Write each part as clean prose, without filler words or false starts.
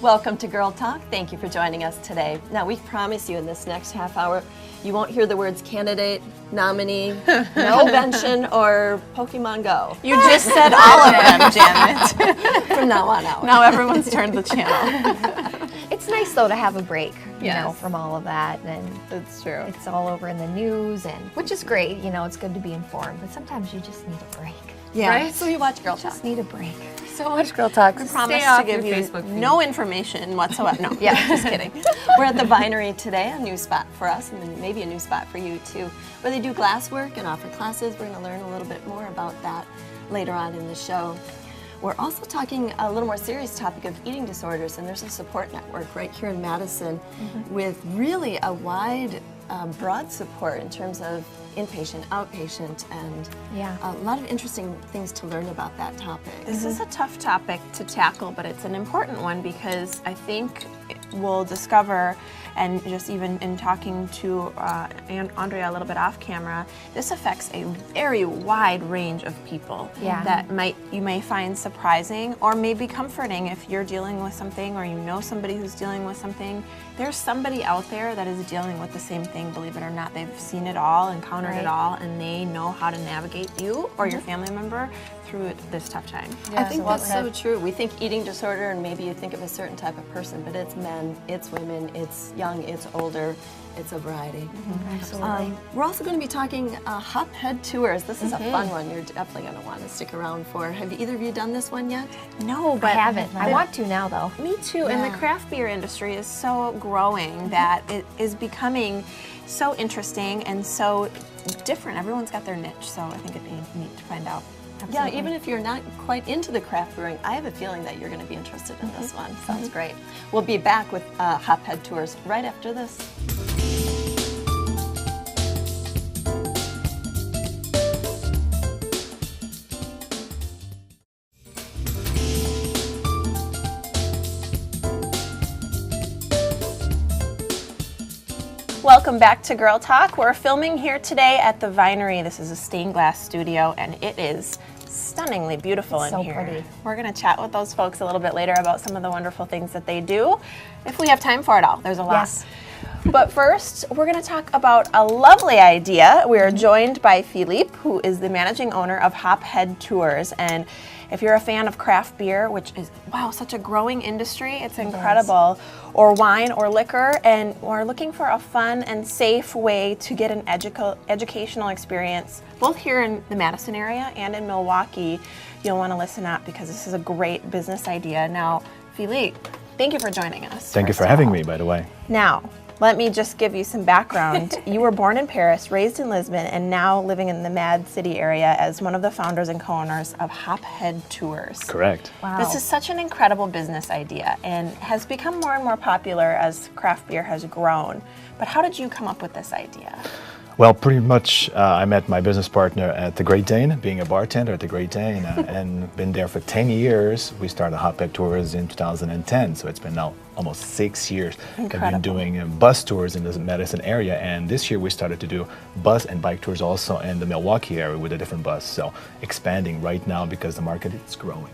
Welcome to Girl Talk. Thank you for joining us today. Now, we promise you in this next half hour, you won't hear the words candidate, nominee, convention, or Pokemon Go. You just said all of them, Janet. From now on out. Now everyone's turned the channel. It's nice though to have a break, you know, Yes. from all of that, and That's true. it's all over in the news, and which is great. You know, it's good to be informed, but sometimes you just need a break. Yeah, Right? so you watch Girl Talk. Just need a break. So much Girl Talk. We Promise promise to to give give you Facebook feed. no information whatsoever. No, Yeah. just kidding. We're at the Vinery today, a new spot for us, and then maybe a new spot for you too, where they do glass work and offer classes. We're going to learn a little bit more about that later on in the show. We're also talking a little more serious topic of eating disorders, and there's a support network right here in Madison with really a wide, broad support in terms of inpatient, outpatient, and Yeah. a lot of interesting things to learn about that topic. This is a tough topic to tackle, but it's an important one because I think we'll discover, and just even in talking to Andrea a little bit off camera, this affects a very wide range of people Yeah. that you may find surprising or maybe comforting if you're dealing with something or you know somebody who's dealing with something. There's somebody out there that is dealing with the same thing, believe it or not. They've seen it all, encountered it Right. all, and they know how to navigate you or your family member through this tough time. I think well that's said. so true. We think eating disorder, and maybe you think of a certain type of person, but it's men, it's women, it's young, it's older, it's a variety. Absolutely. We're also going to be talking Hophead Tours. This is a fun one you're definitely going to want to stick around for. Have either of you done this one yet? No, I but haven't. I want to now though. Me too. And Yeah. the craft beer industry is so growing that it is becoming so interesting and so different. Everyone's got their niche, so I think it'd be neat to find out. Yeah, even if you're not quite into the craft brewing, I have a feeling that you're going to be interested in this one. Sounds great. We'll be back with Hophead Tours right after this. Welcome back to Girl Talk. We're filming here today at the Vinery. This is a stained glass studio, and it is stunningly beautiful It's in so here. pretty. We're going to chat with those folks a little bit later about some of the wonderful things that they do, if we have time for it all. There's a lot. Yes. But first, we're going to talk about a lovely idea. We are joined by Philippe, who is the managing owner of Hophead Tours. And if you're a fan of craft beer, which is, wow, such a growing industry, it's incredible, or wine or liquor, and we're looking for a fun and safe way to get an educational experience, both here in the Madison area and in Milwaukee, you'll want to listen up because this is a great business idea. Now, Philippe, thank you for joining us. Thank you first for of having all. me, by the way. Now, let me just give you some background. You were born in Paris, raised in Lisbon, and now living in the Mad City area as one of the founders and co-owners of Hophead Tours. Correct. Wow. This is such an incredible business idea and has become more and more popular as craft beer has grown. But how did you come up with this idea? Well, pretty much I met my business partner at the Great Dane, being a bartender at the Great Dane, and been there for 10 years. We started Hophead Tours in 2010, so it's been now almost 6 years. I've been Incredible. doing bus tours in the Madison area, and this year we started to do bus and bike tours also in the Milwaukee area with a different bus. So expanding right now because the market is growing.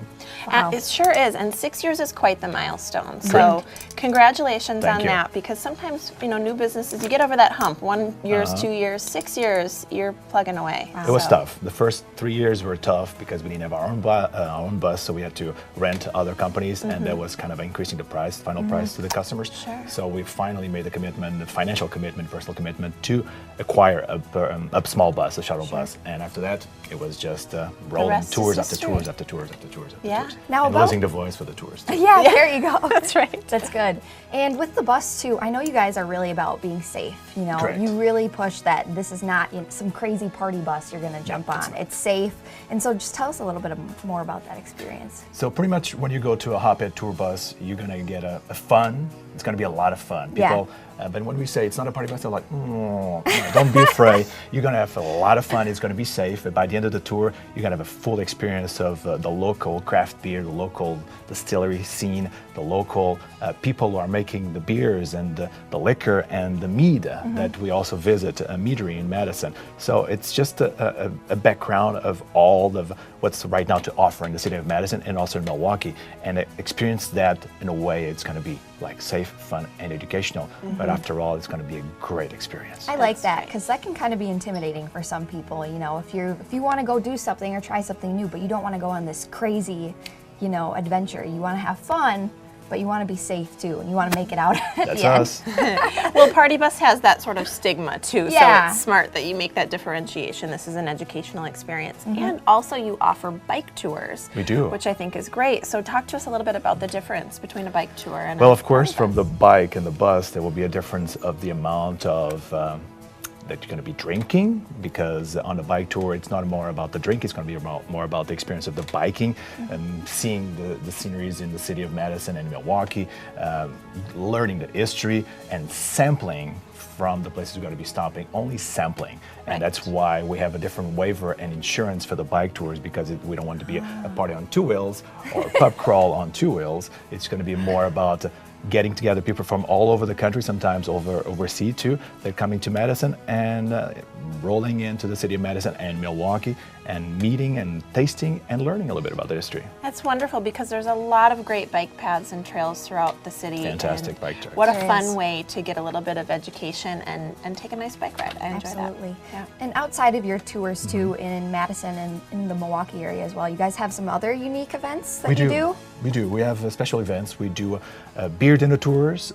Wow. It sure is, and 6 years is quite the milestone. So congratulations Thank on you. that, because sometimes, you know, new businesses, you get over that hump. 1 year, 2 years, 6 years, you're plugging away. It was So- tough. The first 3 years were tough because we didn't have our own bus, so we had to rent other companies, and that was kind of increasing the price, final price to the customers. Sure. So we finally made the commitment, the financial commitment, personal commitment to acquire a small bus, a shuttle bus, and after that, it was just rolling rest is tours after history. tours after tours after tours after Yeah. tours. Now and about- losing the voice for the tours. too. Yeah, there you go. That's right. That's good. And with the bus too, I know you guys are really about being safe. You know, Correct. you really push that this is not, you know, some crazy party bus you're going to jump that's on. right. It's safe. And so just tell us a little bit more about that experience. So pretty much when you go to a Hophead tour bus, you're gonna get a fun It's going to be a lot of fun. Yeah. People, but when we say it's not a party bus, they're like, don't be afraid. You're going to have a lot of fun. It's going to be safe. But by the end of the tour, you're going to have a full experience of the local craft beer, the local distillery scene, the local people who are making the beers and the liquor and the mead that we also visit, a meadery in Madison. So it's just a background of all of what's right now to offer in the city of Madison and also in Milwaukee, and experience that in a way it's going to be like safe, fun, and educational. But after all, it's going to be a great experience. I like that because that can kind of be intimidating for some people. You know, if you want to go do something or try something new, but you don't want to go on this crazy, you know, adventure. You want to have fun, but you want to be safe too, and you want to make it out. That's us. Well, Party Bus has that sort of stigma too, Yeah. so it's smart that you make that differentiation. This is an educational experience. And also you offer bike tours. We do. Which I think is great. So talk to us a little bit about the difference between a bike tour and Well, a of course, party from bus. the bike and the bus, there will be a difference of the amount of that you're going to be drinking, because on the bike tour, it's not more about the drink, it's going to be more about the experience of the biking and seeing the sceneries in the city of Madison and Milwaukee, learning the history and sampling from the places we're going to be stopping, only sampling. And that's why we have a different waiver and insurance for the bike tours, because we don't want to be a party on two wheels or a pub crawl on two wheels. It's going to be more about getting together people from all over the country, sometimes overseas too. They're coming to Madison and rolling into the city of Madison and Milwaukee and meeting and tasting and learning a little bit about the history. That's wonderful because there's a lot of great bike paths and trails throughout the city. Fantastic and bike tours. What a There fun is. way to get a little bit of education and take a nice bike ride. I enjoy Absolutely. that. And outside of your tours too, in Madison and in the Milwaukee area as well, you guys have some other unique events that you do? We do. We have special events. We do beer dinner tours.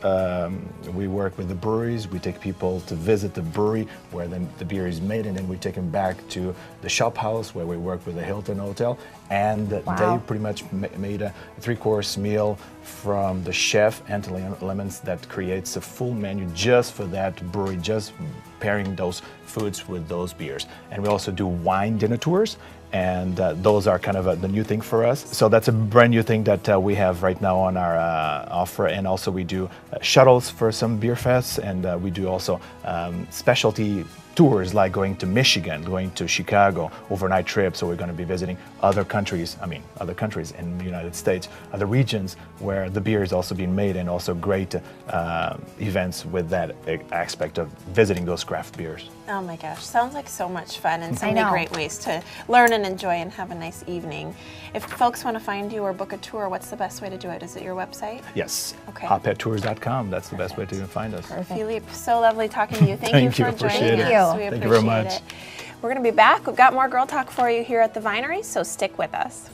We work with the breweries. We take people to visit the brewery where the beer is made, and then we take them back to the shop house where we work with the Hilton Hotel. And Wow. they pretty much made a 3-course meal from the chef, Anthony Lemons, that creates a full menu just for that brewery, just pairing those foods with those beers. And we also do wine dinner tours, and those are kind of the new thing for us. So that's a brand new thing that we have right now on our offer. And also we do shuttles for some beer fests, and we do also specialty tours like going to Michigan, going to Chicago, overnight trips. So we're going to be visiting other countries in the United States, other regions where the beer is also being made, and also great events with that aspect of visiting those craft beers. Oh my gosh, sounds like so much fun and so I many know. great ways to learn and enjoy and have a nice evening. If folks want to find you or book a tour, what's the best way to do it? Is it your website? Yes, Okay. hopheadtours.com. That's the best way to even find us. Philippe, so lovely talking to you. Thank you Thank you, for appreciate joining it. us. Thank We you. Thank you very appreciate much. it. We're going to be back. We've got more Girl Talk for you here at the Vinery, so stick with us.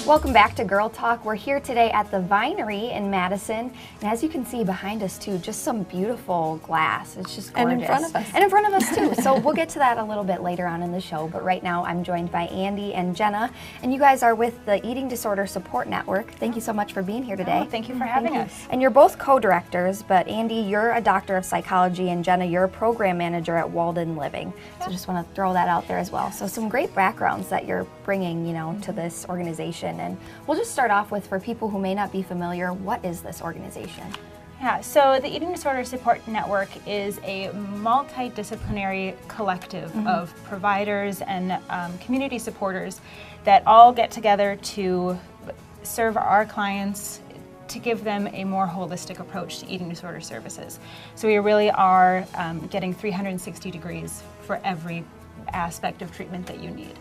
Welcome back to Girl Talk. We're here today at the Vinery in Madison, and as you can see behind us too, just some beautiful glass. It's just gorgeous. And in front of us. And in front of us too. So we'll get to that a little bit later on in the show, but right now I'm joined by Andy and Jenna, and you guys are with the Eating Disorder Support Network. Thank you so much for being here today. Oh, thank you for having us. And you're both co-directors, but Andy, you're a doctor of psychology, and Jenna, you're a program manager at Walden Living. So just want to throw that out there as well. So some great backgrounds that you're bringing, to this organization. And we'll just start off with, for people who may not be familiar, what is this organization? Yeah, so the Eating Disorder Support Network is a multidisciplinary collective of providers and community supporters that all get together to serve our clients, to give them a more holistic approach to eating disorder services. So we really are getting 360 degrees for every aspect of treatment that you need.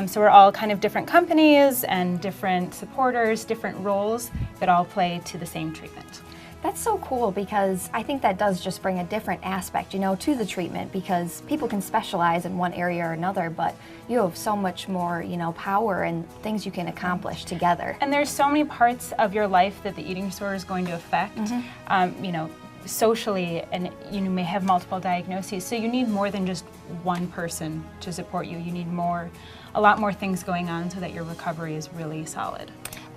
So we're all kind of different companies and different supporters, different roles that all play to the same treatment. That's so cool, because I think that does just bring a different aspect, to the treatment, because people can specialize in one area or another, but you have so much more, power and things you can accomplish together. And there's so many parts of your life that the eating disorder is going to affect. Socially, and you may have multiple diagnoses, so you need more than just one person to support you. You need a lot more things going on so that your recovery is really solid.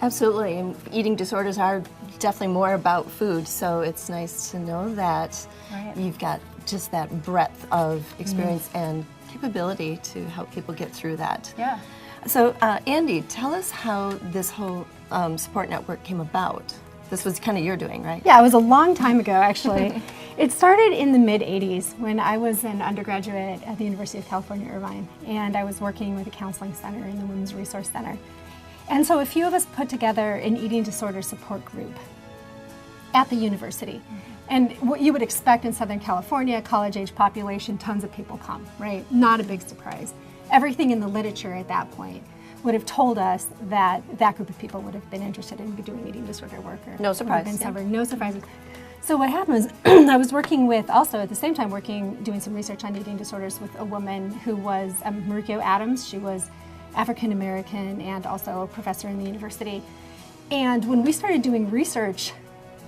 Absolutely. And eating disorders are definitely more about food, so it's nice to know that you've got just that breadth of experience and capability to help people get through that. Yeah. So, Andy, tell us how this whole support network came about. This was kind of your doing, right? Yeah, it was a long time ago, actually. It started in the mid-'80s when I was an undergraduate at the University of California, Irvine, and I was working with a counseling center in the Women's Resource Center. And so a few of us put together an eating disorder support group at the university. And what you would expect in Southern California, college-age population, tons of people come, right? Not a big surprise. Everything in the literature at that point would have told us that that group of people would have been interested in doing eating disorder work. Or No surprise, would have been yeah. suffering. No surprises. So what happened was I was working with, also at the same time doing some research on eating disorders with a woman who was Mariko Adams. She was African American and also a professor in the university. And when we started doing research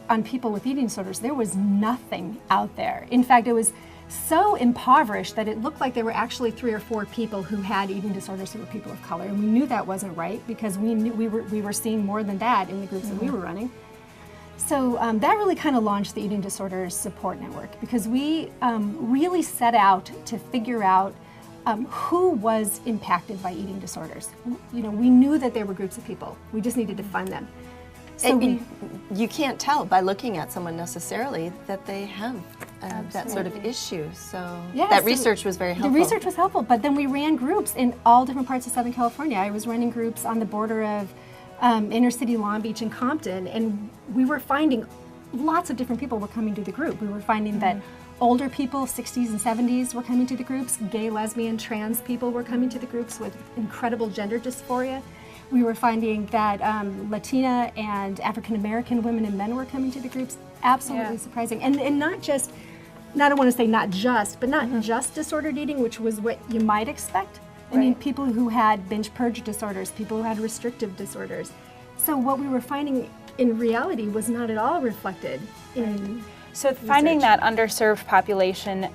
on people with eating disorders, there was nothing out there. In fact, it was so impoverished that it looked like there were actually 3 or 4 people who had eating disorders who were people of color, and we knew that wasn't right because we knew we were seeing more than that in the groups that we were running. So that really kind of launched the Eating Disorders Support Network because we really set out to figure out who was impacted by eating disorders. You know, we knew that there were groups of people. We just needed to find them. So And you can't tell by looking at someone necessarily that they have that sort of issue. So Yeah, that so research was very helpful. The research was helpful, but then we ran groups in all different parts of Southern California. I was running groups on the border of inner city Long Beach and Compton, and we were finding lots of different people were coming to the group. We were finding that older people, 60s and 70s, were coming to the groups. Gay, lesbian, trans people were coming to the groups with incredible gender dysphoria. We were finding that Latina and African American women and men were coming to the groups. Absolutely surprising. And not just, I don't want to say not just, but not just disordered eating, which was what you might expect. I mean, people who had binge purge disorders, people who had restrictive disorders. So what we were finding in reality was not at all reflected in So finding that underserved population,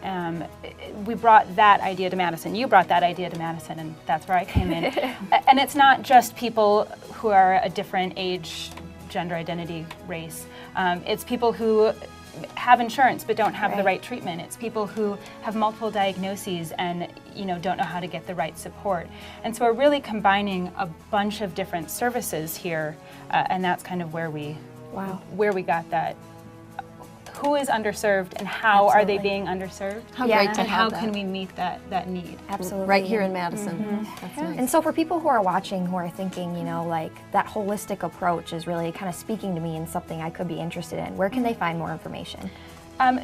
we brought that idea to Madison. You brought that idea to Madison, and that's where I came in. And it's not just people who are a different age, gender identity, race. It's people who have insurance but don't have the right treatment. It's people who have multiple diagnoses and don't know how to get the right support. And so we're really combining a bunch of different services here, and that's kind of where we got that. Who is underserved and how are they being underserved? How great to and have how that. can we meet that need? Absolutely. Right here in Madison. That's nice. And so for people who are watching, who are thinking, like that holistic approach is really kind of speaking to me and something I could be interested in, where can they find more information?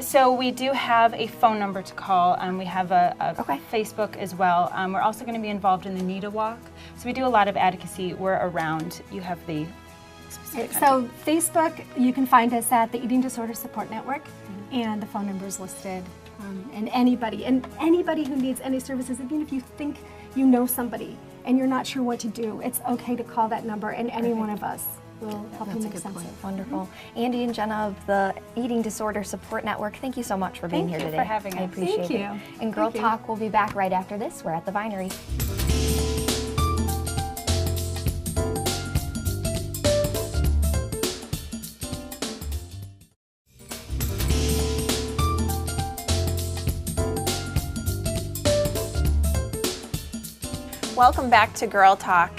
So we do have a phone number to call. We have a Facebook as well. We're also going to be involved in the NEDA Walk. So we do a lot of advocacy. We're around. You have the specific So Facebook, you can find us at the Eating Disorder Support Network, and the phone number is listed. And anybody who needs any services, even if you think you know somebody and you're not sure what to do, it's okay to call that number, and any one of us will help you make sense of it. Wonderful. Andy and Jenna of the Eating Disorder Support Network, thank you so much for being Thank here you today. for having I us. appreciate Thank it. you. And Girl Thank you. Talk will be back right after this. We're at the Vinery. Welcome back to Girl Talk.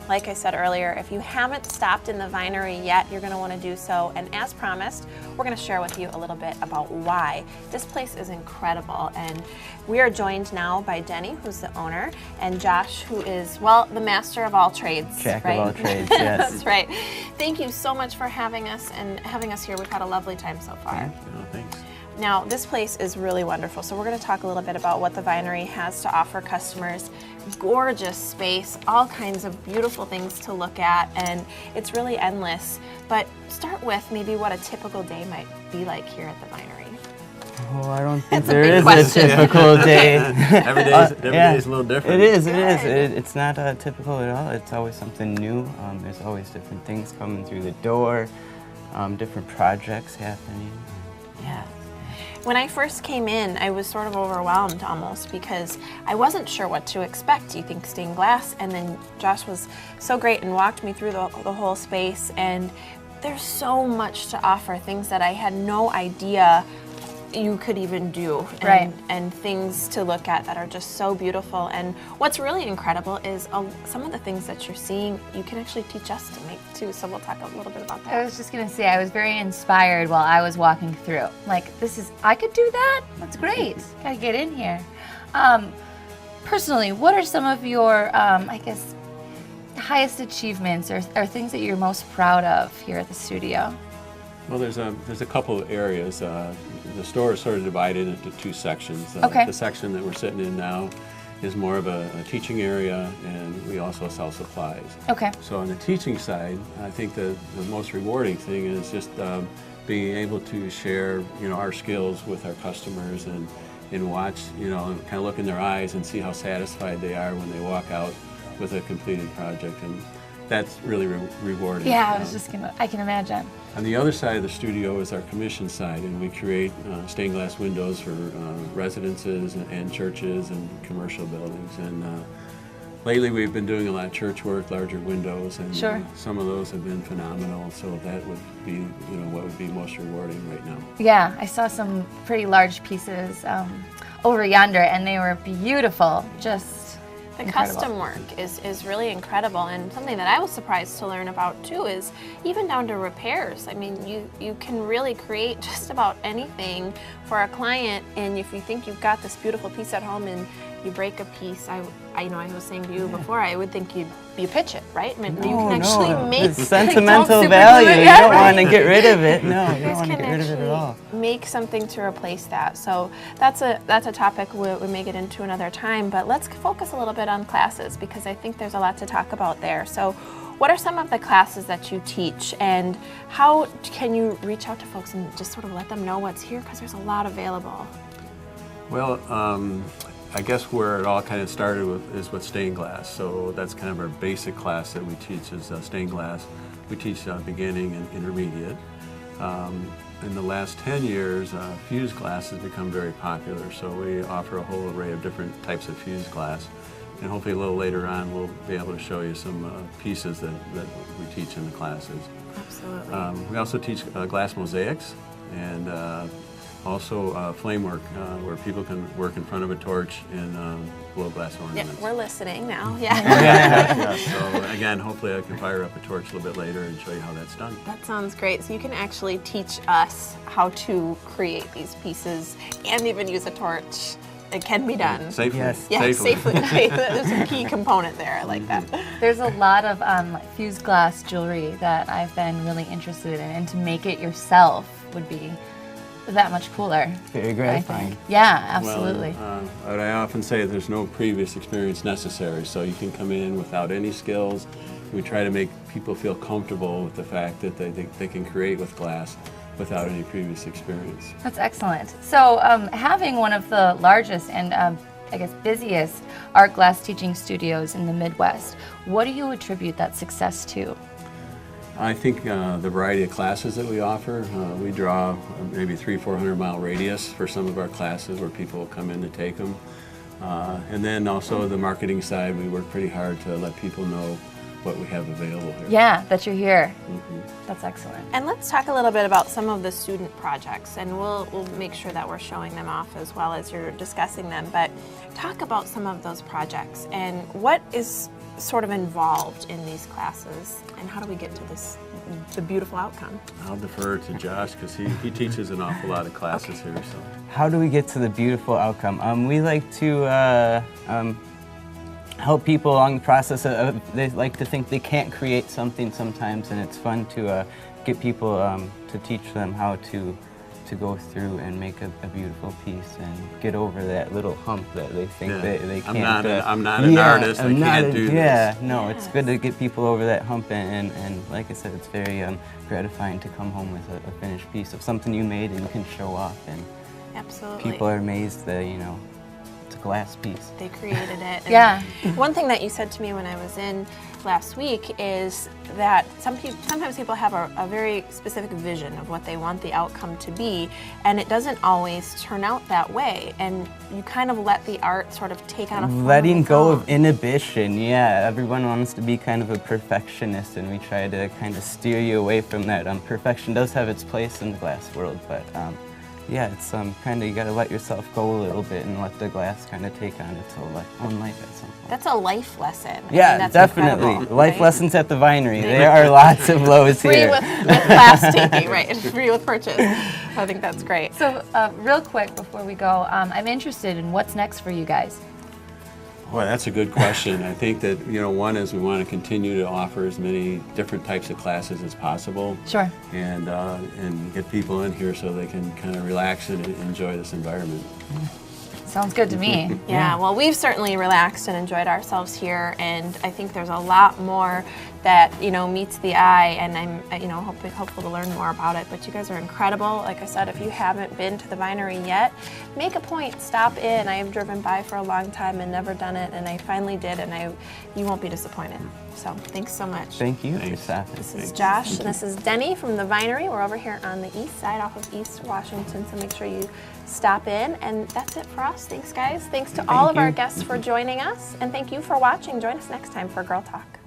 Like I said earlier, if you haven't stopped in the Vinery yet, you're going to want to do so. And as promised, we're going to share with you a little bit about why. This place is incredible. And we are joined now by Jenny, who's the owner, and Josh, who is, well, the master of all trades. Jack right? of all trades, yes. That's right. Thank you so much for having us here. We've had a lovely time so far. Thanks. Now, this place is really wonderful, so we're going to talk a little bit about what the Vinery has to offer customers. Gorgeous space, all kinds of beautiful things to look at, and it's really endless. But start with maybe what a typical day might be like here at the Vinery. Oh, I don't think That's a there big is question. a typical day. Every day is a little different. It is. It's not typical at all. It's always something new. There's always different things coming through the door, different projects happening. Yeah. When I first came in, I was sort of overwhelmed almost because I wasn't sure what to expect. You think stained glass, and then Josh was so great and walked me through the whole space, and there's so much to offer, things that I had no idea you could even do, and things to look at that are just so beautiful. And what's really incredible is some of the things that you're seeing, you can actually teach us to make too, so we'll talk a little bit about that. I was just gonna say, I was very inspired while I was walking through. Like, I could do that? That's great, gotta get in here. Personally, what are some of your, I guess, highest achievements or things that you're most proud of here at the studio? Well, there's a couple of areas. The store is sort of divided into two sections. Okay. The section that we're sitting in now is more of a teaching area, and we also sell supplies. Okay. So on the teaching side, I think the most rewarding thing is just being able to share, our skills with our customers and watch, and kind of look in their eyes and see how satisfied they are when they walk out with a completed project, and that's really rewarding. Yeah, I can imagine. On the other side of the studio is our commission side, and we create stained glass windows for residences and churches and commercial buildings. And lately we've been doing a lot of church work, larger windows, and some of those have been phenomenal. So that would be, what would be most rewarding right now. Yeah, I saw some pretty large pieces over yonder, and they were beautiful. Just the incredible. custom work is really incredible, and something that I was surprised to learn about too is even down to repairs. I mean, you can really create just about anything for a client, and if you think you've got this beautiful piece at home and you break a piece, I was saying to you before, I would think you pitch it, right? I mean, you can actually make it's sentimental value. You don't want to get rid of it. No, you don't want to get rid of it at all. Make something to replace that. So that's a topic we may get into another time. But let's focus a little bit on classes, because I think there's a lot to talk about there. So, what are some of the classes that you teach, and how can you reach out to folks and just sort of let them know what's here? Because there's a lot available. Well, I guess where it all kind of started is with stained glass. So that's kind of our basic class that we teach is stained glass. We teach beginning and intermediate. In the last 10 years, fused glass has become very popular. So we offer a whole array of different types of fused glass. And hopefully a little later on, we'll be able to show you some pieces that we teach in the classes. Absolutely. We also teach glass mosaics, and also flame work, where people can work in front of a torch and blow glass ornaments. Yeah, we're listening now. Yeah. So again, hopefully I can fire up a torch a little bit later and show you how that's done. That sounds great. So you can actually teach us how to create these pieces and even use a torch. It can be done. Safely. Yes. Yeah, Safely. There's a key component there. I like that. There's a lot of fused glass jewelry that I've been really interested in, and to make it yourself would be that much cooler. Very gratifying. Yeah, absolutely. Well, I often say there's no previous experience necessary, so you can come in without any skills. We try to make people feel comfortable with the fact that they can create with glass without any previous experience. That's excellent. So having one of the largest and I guess busiest art glass teaching studios in the Midwest, what do you attribute that success to? I think the variety of classes that we offer. We draw maybe 300-400 mile radius for some of our classes where people will come in to take them. And then also the marketing side, we work pretty hard to let people know what we have available here. Yeah, that you're here. That's excellent. And let's talk a little bit about some of the student projects, and we'll make sure that we're showing them off as well as you're discussing them. But talk about some of those projects and what is sort of involved in these classes, and how do we get to the beautiful outcome? I'll defer to Josh because he teaches an awful lot of classes here. So How do we get to the beautiful outcome? We like to help people along the process of, they like to think they can't create something sometimes, and it's fun to get people to teach them how to go through and make a beautiful piece and get over that little hump that they think they can't. I'm not an artist, I can't do this. Yeah, no, it's good to get people over that hump, and like I said, it's very gratifying to come home with a finished piece of something you made and you can show off, and Absolutely. people are amazed that, it's a glass piece. They created it. And Yeah. One thing that you said to me when I was in, with last week is that sometimes people have a very specific vision of what they want the outcome to be, and it doesn't always turn out that way. And you kind of let the art sort of take on a form Letting of its go own. of inhibition, yeah. Everyone wants to be kind of a perfectionist, and we try to kind of steer you away from that. Perfection does have its place in the glass world, but yeah, it's kind of, you got to let yourself go a little bit and let the glass kind of take on its own life at some point. That's a life lesson. I Yeah, mean, that's definitely. incredible, Life right? lessons at the Vinery. There are lots of lows Free here. with class taking, right? Free with purchase. I think that's great. So, real quick before we go, I'm interested in what's next for you guys. Boy, that's a good question. I think that, one is we want to continue to offer as many different types of classes as possible. Sure. And get people in here so they can kind of relax and enjoy this environment. Sounds good to me. Yeah, well, we've certainly relaxed and enjoyed ourselves here, and I think there's a lot more that meets the eye, and I'm hopeful to learn more about it. But you guys are incredible. Like I said, if you haven't been to the Vinery yet, make a point, stop in. I have driven by for a long time and never done it, and I finally did, and you won't be disappointed. So thanks so much. Thank you. Thanks. This is Josh, and this is Denny from the Vinery. We're over here on the east side off of East Washington, so make sure you stop in. And that's it for us. Thanks, guys. Thanks to all of our guests for joining us, and thank you for watching. Join us next time for Girl Talk.